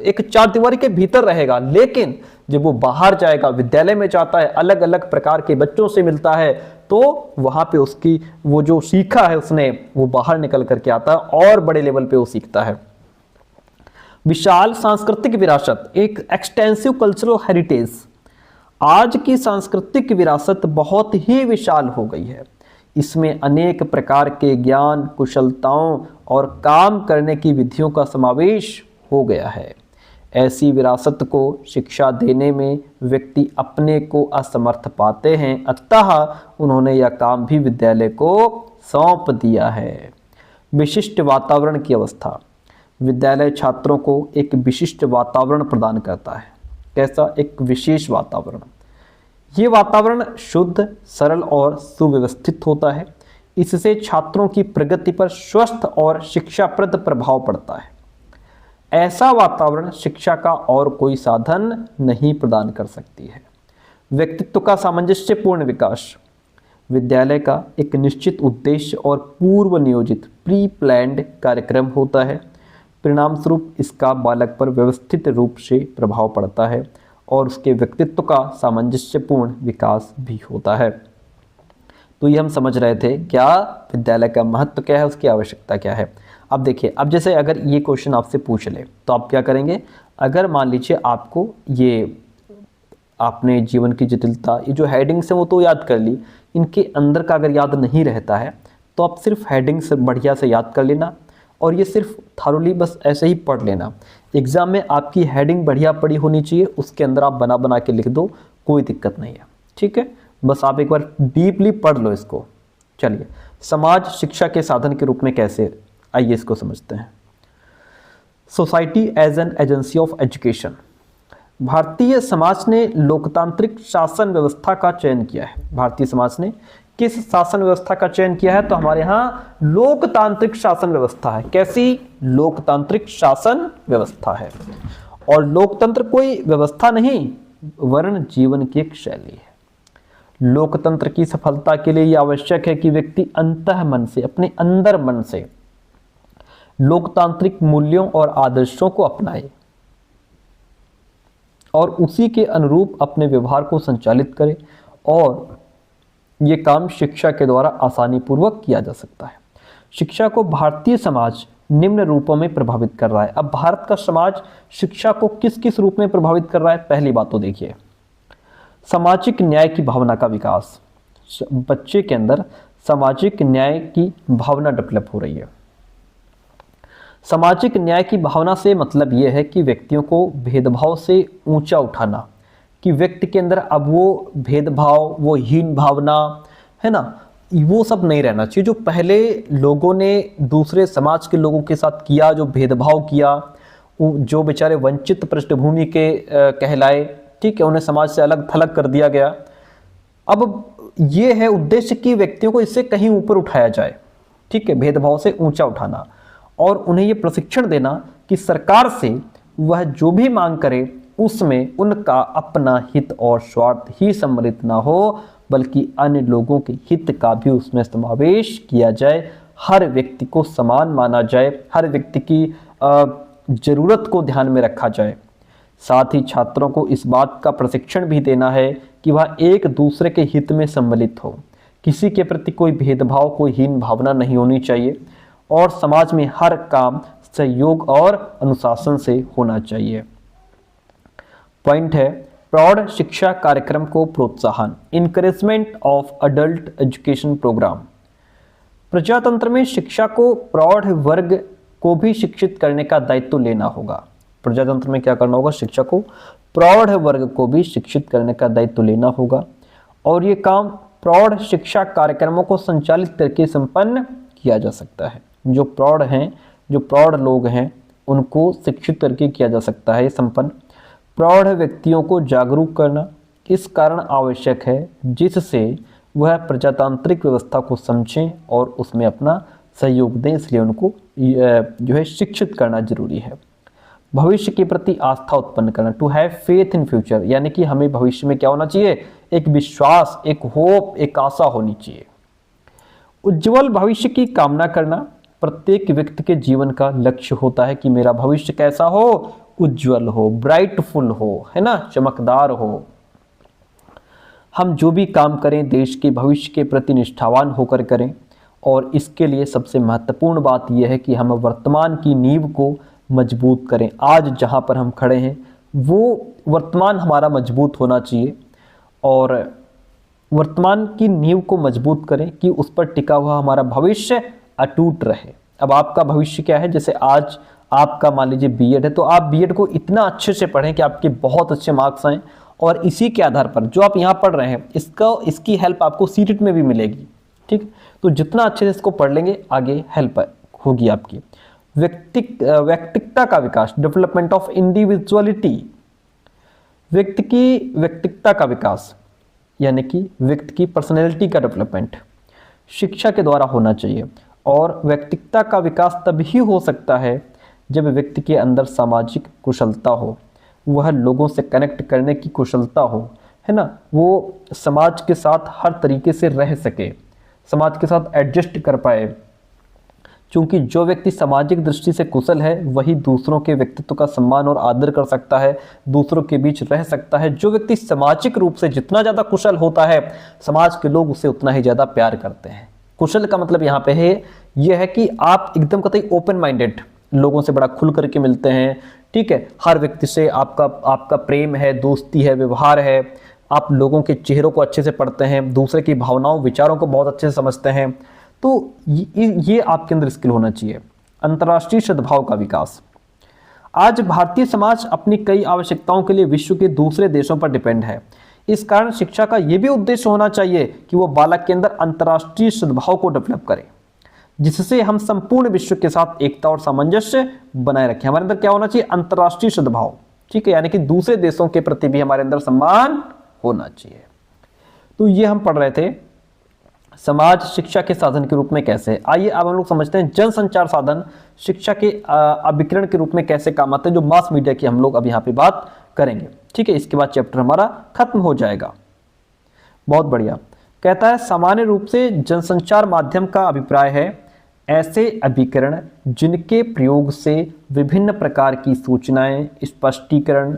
एक चार दीवारी के भीतर रहेगा। लेकिन जब वो बाहर जाएगा, विद्यालय में जाता है, अलग अलग प्रकार के बच्चों से मिलता है, तो वहां पे उसकी वो जो सीखा है उसने, वो बाहर निकल करके आता है और बड़े लेवल पे वो सीखता है। विशाल सांस्कृतिक विरासत, एक एक्सटेंसिव कल्चरल हेरिटेज। आज की सांस्कृतिक विरासत बहुत ही विशाल हो गई है। इसमें अनेक प्रकार के ज्ञान, कुशलताओं और काम करने की विधियों का समावेश हो गया है। ऐसी विरासत को शिक्षा देने में व्यक्ति अपने को असमर्थ पाते हैं, अतः उन्होंने यह काम भी विद्यालय को सौंप दिया है। विशिष्ट वातावरण की अवस्था। विद्यालय छात्रों को एक विशिष्ट वातावरण प्रदान करता है। कैसा? एक विशेष वातावरण। ये वातावरण शुद्ध, सरल और सुव्यवस्थित होता है। इससे छात्रों की प्रगति पर स्वस्थ और शिक्षाप्रद प्रभाव पड़ता है। ऐसा वातावरण शिक्षा का और कोई साधन नहीं प्रदान कर सकती है। व्यक्तित्व का सामंजस्यपूर्ण विकास। विद्यालय का एक निश्चित उद्देश्य और पूर्व नियोजित प्री प्लान्ड कार्यक्रम होता है। परिणाम स्वरूप इसका बालक पर व्यवस्थित रूप से प्रभाव पड़ता है और उसके व्यक्तित्व का सामंजस्यपूर्ण विकास भी होता है। तो ये हम समझ रहे थे क्या विद्यालय का महत्व क्या है, उसकी आवश्यकता क्या है। अब देखिए, अब जैसे अगर ये क्वेश्चन आपसे पूछ ले तो आप क्या करेंगे? अगर मान लीजिए आपको ये आपने जीवन की जटिलता, ये जो हेडिंग्स हैं वो तो याद कर ली, इनके अंदर का अगर याद नहीं रहता है तो आप सिर्फ हेडिंग्स बढ़िया से याद कर लेना और ये सिर्फ थारोली बस ऐसे ही पढ़ लेना। एग्जाम में आपकी हेडिंग बढ़िया पड़ी होनी चाहिए, उसके अंदर आप बना बना के लिख दो, कोई दिक्कत नहीं है। ठीक है, बस आप एक बार डीपली पढ़ लो इसको। चलिए, समाज शिक्षा के साधन के रूप में कैसे, आइए इसको समझते हैं। Society as an agency of education. भारतीय समाज ने लोकतांत्रिक शासन व्यवस्था का चयन किया है। भारतीय समाज ने किस शासन व्यवस्था का चयन किया है? तो हमारे यहाँ लोकतांत्रिक शासन व्यवस्था है। कैसी? लोकतांत्रिक शासन व्यवस्था है। और लोकतंत्र कोई व्यवस्था नहीं वरन जीवन की एक शैली है। लोकतंत्र की सफलता के लिए यह आवश्यक है कि व्यक्ति अंतः मन से, अपने अंदर मन से लोकतांत्रिक मूल्यों और आदर्शों को अपनाए और उसी के अनुरूप अपने व्यवहार को संचालित करे, और ये काम शिक्षा के द्वारा आसानी पूर्वक किया जा सकता है। शिक्षा को भारतीय समाज निम्न रूपों में प्रभावित कर रहा है। अब भारत का समाज शिक्षा को किस किस रूप में प्रभावित कर रहा है? पहली बात तो देखिए, सामाजिक न्याय की भावना का विकास। बच्चे के अंदर सामाजिक न्याय की भावना डेवलप हो रही है। सामाजिक न्याय की भावना से मतलब यह है कि व्यक्तियों को भेदभाव से ऊंचा उठाना, कि व्यक्ति के अंदर अब वो भेदभाव, वो हीन भावना है ना, वो सब नहीं रहना चाहिए। जो पहले लोगों ने दूसरे समाज के लोगों के साथ किया, जो भेदभाव किया, जो बेचारे वंचित पृष्ठभूमि के कहलाए, ठीक है, उन्हें समाज से अलग थलग कर दिया गया। अब ये है उद्देश्य कि व्यक्तियों को इससे कहीं ऊपर उठाया जाए, ठीक है, भेदभाव से ऊंचा उठाना, और उन्हें ये प्रशिक्षण देना कि सरकार से वह जो भी मांग करे उसमें उनका अपना हित और स्वार्थ ही सम्मिलित ना हो, बल्कि अन्य लोगों के हित का भी उसमें समावेश किया जाए। हर व्यक्ति को समान माना जाए, हर व्यक्ति की जरूरत को ध्यान में रखा जाए। साथ ही छात्रों को इस बात का प्रशिक्षण भी देना है कि वह एक दूसरे के हित में सम्मिलित हो, किसी के प्रति कोई भेदभाव, कोई हीन भावना नहीं होनी चाहिए, और समाज में हर काम सहयोग और अनुशासन से होना चाहिए। पॉइंट है, प्रौढ़ शिक्षा कार्यक्रम को प्रोत्साहन, encouragement of adult education programme. प्रजातंत्र में शिक्षा को प्रौढ़ वर्ग को भी शिक्षित करने का दायित्व लेना होगा। प्रजातंत्र में क्या करना होगा? शिक्षा को प्रौढ़ वर्ग को भी शिक्षित करने का दायित्व लेना होगा, और ये काम प्रौढ़ शिक्षा कार्यक्रमों को संचालित करके संपन्न किया जा सकता है। जो प्रौढ़ हैं, जो प्रौढ़ लोग हैं, उनको शिक्षित करके किया जा सकता है संपन्न। प्रौढ़ व्यक्तियों को जागरूक करना इस कारण आवश्यक है जिससे वह प्रजातांत्रिक व्यवस्था को समझें और उसमें अपना सहयोग दें, इसलिए उनको जो है शिक्षित करना जरूरी है। भविष्य के प्रति आस्था उत्पन्न करना, to have faith in future, यानी कि हमें भविष्य में क्या होना चाहिए? एक विश्वास, एक होप, एक आशा होनी चाहिए। उज्जवल भविष्य की कामना करना प्रत्येक व्यक्ति के जीवन का लक्ष्य होता है कि मेरा भविष्य कैसा हो? उज्जवल हो, ब्राइटफुल हो, है ना, चमकदार हो। हम जो भी काम करें देश के भविष्य के प्रति निष्ठावान होकर करें, और इसके लिए सबसे महत्वपूर्ण बात यह है कि हम वर्तमान की नींव को मजबूत करें। आज जहां पर हम खड़े हैं वो वर्तमान हमारा मजबूत होना चाहिए, और वर्तमान की नींव को मजबूत करें कि उस पर टिका हुआ हमारा भविष्य अटूट रहे। अब आपका भविष्य क्या है? जैसे आज आपका मान लीजिए बीएड है, तो आप बीएड को इतना अच्छे से पढ़ें कि आपके बहुत अच्छे मार्क्स आएँ, और इसी के आधार पर जो आप यहाँ पढ़ रहे हैं इसकी हेल्प आपको सीटेट में भी मिलेगी, ठीक। तो जितना अच्छे से इसको पढ़ लेंगे आगे हेल्प होगी आपकी। व्यक्तिकता का विकास, डेवलपमेंट ऑफ इंडिविजुअलिटी, व्यक्ति की व्यक्तिकता का विकास यानी कि व्यक्ति की पर्सनैलिटी का डेवलपमेंट शिक्षा के द्वारा होना चाहिए, और व्यक्तिकता का विकास तभी हो सकता है जब व्यक्ति के अंदर सामाजिक कुशलता हो, वह लोगों से कनेक्ट करने की कुशलता हो, है ना, वो समाज के साथ हर तरीके से रह सके, समाज के साथ एडजस्ट कर पाए। क्योंकि जो व्यक्ति सामाजिक दृष्टि से कुशल है वही दूसरों के व्यक्तित्व का सम्मान और आदर कर सकता है, दूसरों के बीच रह सकता है। जो व्यक्ति सामाजिक रूप से जितना ज़्यादा कुशल होता है समाज के लोग उसे उतना ही ज़्यादा प्यार करते हैं। कुशल का मतलब यहाँ पे है यह है कि आप एकदम कतई ओपन माइंडेड, लोगों से बड़ा खुल करके मिलते हैं, ठीक है, हर व्यक्ति से आपका प्रेम है, दोस्ती है, व्यवहार है, आप लोगों के चेहरों को अच्छे से पढ़ते हैं, दूसरे की भावनाओं विचारों को बहुत अच्छे से समझते हैं। तो ये आपके अंदर स्किल होना चाहिए। अंतर्राष्ट्रीय सद्भाव का विकास, आज भारतीय समाज अपनी कई आवश्यकताओं के लिए विश्व के दूसरे देशों पर डिपेंड है। इस कारण शिक्षा का यह भी उद्देश्य होना चाहिए कि वो बालक के अंदर अंतर्राष्ट्रीय सद्भाव को डेवलप करे, जिससे हम संपूर्ण विश्व के साथ एकता और सामंजस्य बनाए रखें। हमारे अंदर क्या होना चाहिए? अंतर्राष्ट्रीय सद्भाव, ठीक है, यानी कि दूसरे देशों के प्रति भी हमारे अंदर सम्मान होना चाहिए। तो ये हम पढ़ रहे थे समाज शिक्षा के साधन के रूप में कैसे है। आइए अब हम लोग समझते हैं जनसंचार साधन शिक्षा के अभिकरण के रूप में कैसे काम आते हैं, जो मास मीडिया की हम लोग अब यहाँ पे बात करेंगे। ठीक है, इसके बाद चैप्टर हमारा खत्म हो जाएगा। बहुत बढ़िया। कहता है सामान्य रूप से जनसंचार माध्यम का अभिप्राय है ऐसे अभिकरण जिनके प्रयोग से विभिन्न प्रकार की सूचनाएं, स्पष्टीकरण,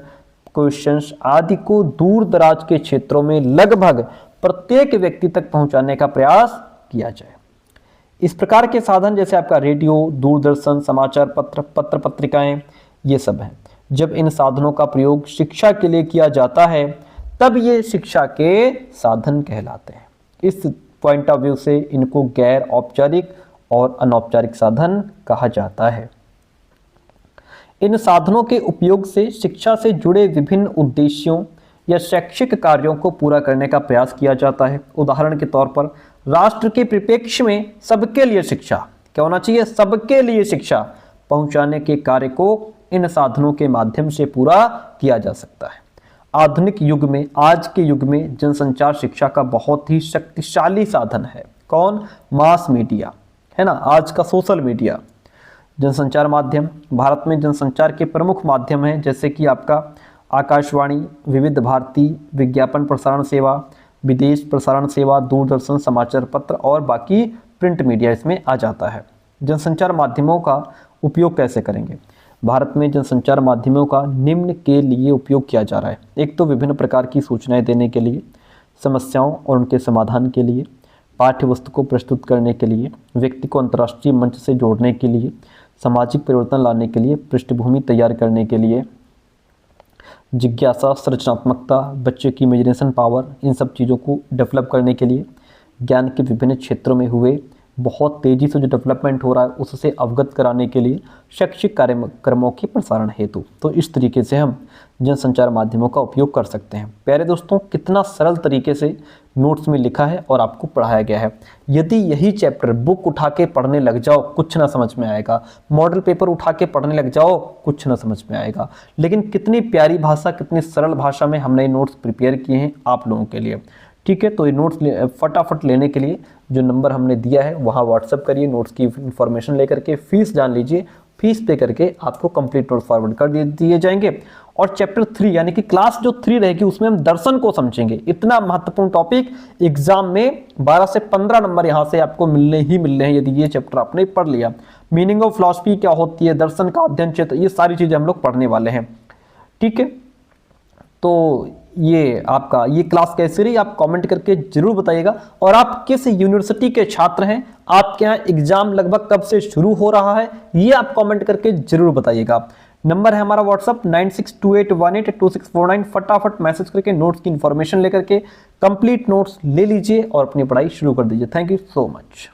क्वेश्चंस आदि को दूर दराज के क्षेत्रों में लगभग प्रत्येक व्यक्ति तक पहुंचाने का प्रयास किया जाए। इस प्रकार के साधन जैसे आपका रेडियो, दूरदर्शन, समाचार पत्र, पत्र पत्रिकाएं, ये सब हैं। जब इन साधनों का प्रयोग शिक्षा के लिए किया जाता है तब ये शिक्षा के साधन कहलाते हैं। इस पॉइंट ऑफ व्यू से इनको गैर औपचारिक और अनौपचारिक साधन कहा जाता है। इन साधनों के उपयोग से शिक्षा से जुड़े विभिन्न उद्देश्यों या शैक्षिक कार्यों को पूरा करने का प्रयास किया जाता है। उदाहरण के तौर पर राष्ट्र के परिप्रेक्ष्य में सबके लिए शिक्षा क्या होना चाहिए, सबके लिए शिक्षा पहुंचाने के कार्य को इन साधनों के माध्यम से पूरा किया जा सकता है। आधुनिक युग में, आज के युग में जनसंचार शिक्षा का बहुत ही शक्तिशाली साधन है। कौन? मास मीडिया, है ना, आज का सोशल मीडिया। जनसंचार माध्यम भारत में जनसंचार के प्रमुख माध्यम हैं, जैसे कि आपका आकाशवाणी, विविध भारती, विज्ञापन प्रसारण सेवा, विदेश प्रसारण सेवा, दूरदर्शन, समाचार पत्र और बाकी प्रिंट मीडिया इसमें आ जाता है। जनसंचार माध्यमों का उपयोग कैसे करेंगे? भारत में जनसंचार माध्यमों का निम्न के लिए उपयोग किया जा रहा है। एक तो विभिन्न प्रकार की सूचनाएं देने के लिए, समस्याओं और उनके समाधान के लिए, पाठ्य वस्तु को प्रस्तुत करने के लिए, व्यक्ति को अंतर्राष्ट्रीय मंच से जोड़ने के लिए, सामाजिक परिवर्तन लाने के लिए, पृष्ठभूमि तैयार करने के लिए, जिज्ञासा, सृजनात्मकता, बच्चे की इमेजिनेशन पावर, इन सब चीज़ों को डेवलप करने के लिए, ज्ञान के विभिन्न क्षेत्रों में हुए बहुत तेज़ी से जो डेवलपमेंट हो रहा है उससे अवगत कराने के लिए, शैक्षिक कार्यक्रमों के प्रसारण हेतु। तो इस तरीके से हम जनसंचार माध्यमों का उपयोग कर सकते हैं। प्यारे दोस्तों, कितना सरल तरीके से नोट्स में लिखा है और आपको पढ़ाया गया है। यदि यही चैप्टर बुक उठा के पढ़ने लग जाओ कुछ ना समझ में आएगा, मॉडल पेपर उठा के पढ़ने लग जाओ कुछ ना समझ में आएगा। लेकिन कितनी प्यारी भाषा, कितनी सरल भाषा में हमने नोट्स प्रिपेयर किए हैं आप लोगों के लिए। ठीक है, तो ये नोट्स फटाफट लेने के लिए जो नंबर हमने दिया है वहाँ व्हाट्सअप करिए, नोट्स की इन्फॉर्मेशन लेकर के, फीस जान लीजिए, फीस पे करके आपको कंप्लीट नोट्स फॉरवर्ड कर दिए जाएंगे। और चैप्टर 3 यानी कि क्लास जो 3 रहेगी उसमें हम दर्शन को समझेंगे। इतना महत्वपूर्ण टॉपिक, एग्जाम में 12 से 15 नंबर यहाँ से आपको मिलने हैं यदि ये चैप्टर आपने पढ़ लिया। मीनिंग ऑफ फिलॉसफी क्या होती है, दर्शन का अध्ययन क्षेत्र, ये सारी चीज़ें हम लोग पढ़ने वाले हैं। ठीक है, तो ये आपका ये क्लास कैसी रही आप कमेंट करके जरूर बताइएगा। और आप किस यूनिवर्सिटी के छात्र हैं, आपके यहाँ एग्जाम लगभग कब से शुरू हो रहा है, ये आप कमेंट करके जरूर बताइएगा। नंबर है हमारा व्हाट्सअप 9628182649। फटाफट मैसेज करके नोट्स की इन्फॉर्मेशन लेकर के कंप्लीट नोट्स ले लीजिए और अपनी पढ़ाई शुरू कर दीजिए। Thank you so much.